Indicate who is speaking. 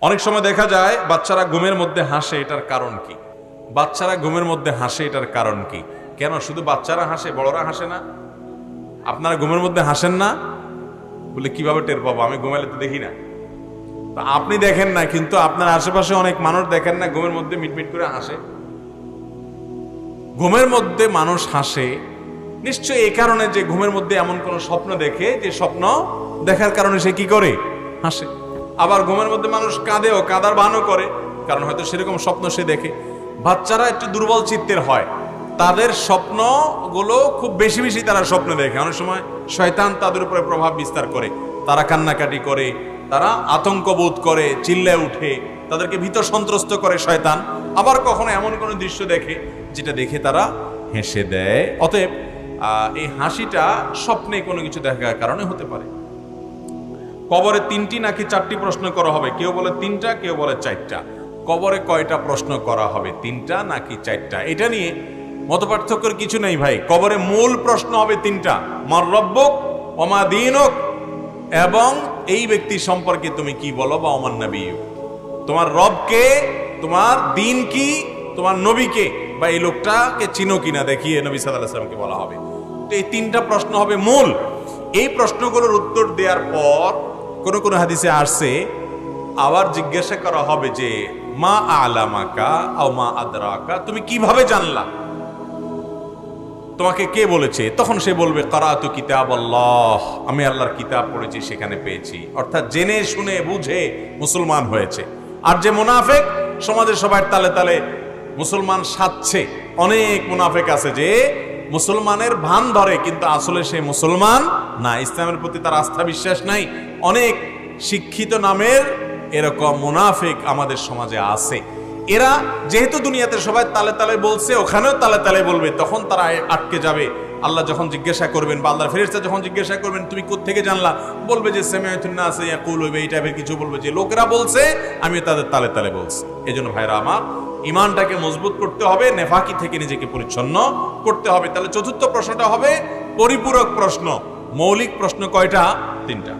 Speaker 1: অনেক সময় দেখা যায় বাচ্চারা ঘুমের মধ্যে হাসে, এটার কারণ কি? বাচ্চারা ঘুমের মধ্যে হাসে, এটার কারণ কি? কেন শুধু বাচ্চারা হাসে, বড়রা হাসে না? আপনারা ঘুমের মধ্যে হাসেন না বলে কিভাবে টের পাবো? আমি ঘুমাইলে তো দেখি না। তা আপনি দেখেন না, কিন্তু আপনার আশেপাশে অনেক মানুষ দেখেন না ঘুমের মধ্যে মিটমিট করে হাসে। ঘুমের মধ্যে মানুষ হাসে নিশ্চয়ই এই কারণে যে ঘুমের মধ্যে এমন কোন স্বপ্ন দেখে, যে স্বপ্ন দেখার কারণে সে কি করে? হাসে। আবার ঘুমের মধ্যে মানুষ কাঁদেও, কাঁদার ভানও করে, কারণ হয়তো সেরকম স্বপ্ন সে দেখে। বাচ্চারা একটু দুর্বল চিত্তের হয়, তাদের স্বপ্নগুলো খুব বেশি বেশি তারা স্বপ্ন দেখে। অনেক সময় শয়তান তাদের উপরে প্রভাব বিস্তার করে, তারা কান্নাকাটি করে, তারা আতঙ্ক বোধ করে, চিল্লায় উঠে, তাদেরকে ভীত সন্ত্রস্ত করে শয়তান। আবার কখনো এমন কোনো দৃশ্য দেখে যেটা দেখে তারা হেসে দেয়। অতএব এই হাসিটা স্বপ্নে কোনো কিছু দেখার কারণে হতে পারে। কবরে 3টি নাকি 4টি প্রশ্ন করা হবে, কেউ বলে 3টা, কেউ বলে 4টা। কবরে কয়টা প্রশ্ন করা হবে, 3টা নাকি 4টা? এটা নিয়ে মতপার্থক্যের কিছু নেই ভাই। কবরে মূল প্রশ্ন হবে 3টা, মার রব্বুক ওয়া মা দীনুক, এবং এই ব্যক্তি সম্পর্কে তুমি কি বলো, বা ওমান নবিয়্যুক, তোমার রবকে, তোমার দিন কি, তোমার নবীকে, বা এই লোকটাকে চিনো কিনা দেখিয়ে নবী সাল্লাল্লাহু আলাইহি ওয়াসাল্লামকে বলা হবে। তো এই 3টা প্রশ্ন হবে মূল। এই প্রশ্নগুলোর উত্তর দেওয়ার পর কোন কোন হাদিসে আসছে আবার জিজ্ঞাসা করা হবে যে মা আলামাকা আও মা আদরাকা, তুমি কিভাবে জানলা, তোমাকে কে বলেছে? তখন সে বলবে কারাতু কিতাবাল্লাহ, আমি আল্লাহর কিতাব পড়েছি, সেখানে পেয়েছি। অর্থাৎ জেনে শুনে বুঝে মুসলমান হয়েছে। আর যে মুনাফিক, সমাজের সবার তালে তালে মুসলমান সাজছে। অনেক মুনাফিক আছে যে মুসলমানের ভান ধরে, কিন্তু আসলে সে মুসলমান না, ইসলামের প্রতি তার আস্থা বিশ্বাস নাই। অনেক শিক্ষিত নামের এরকম মুনাফিক আমাদের সমাজে আছে। এরা যেহেতু দুনিয়াতে সবাই তালে তালে বলছে, ওখানেও তালে তালে বলবে, তখন তারা আটকে যাবে। আল্লাহ যখন জিজ্ঞাসা করবেন, বা আল্লাহর ফেরেশতা যখন জিজ্ঞাসা করবেন তুমি কোত্থেকে জানলা, বলবে যে সামিআতুন নাস ইয়াকুলু, এই টাইপের কিছু বলবে, যে লোকেরা বলছে, আমি তাদের তালে তালে বলছি। এজন্য ভাইরা আমার, ইমানটাকে মজবুত করতে হবে, নেফাকি থেকে নিজেকে পরিচ্ছন্ন করতে হবে। তাহলে চতুর্থ প্রশ্নটা হবে পরিপূরক প্রশ্ন। মৌলিক প্রশ্ন কয়টা? 3টা।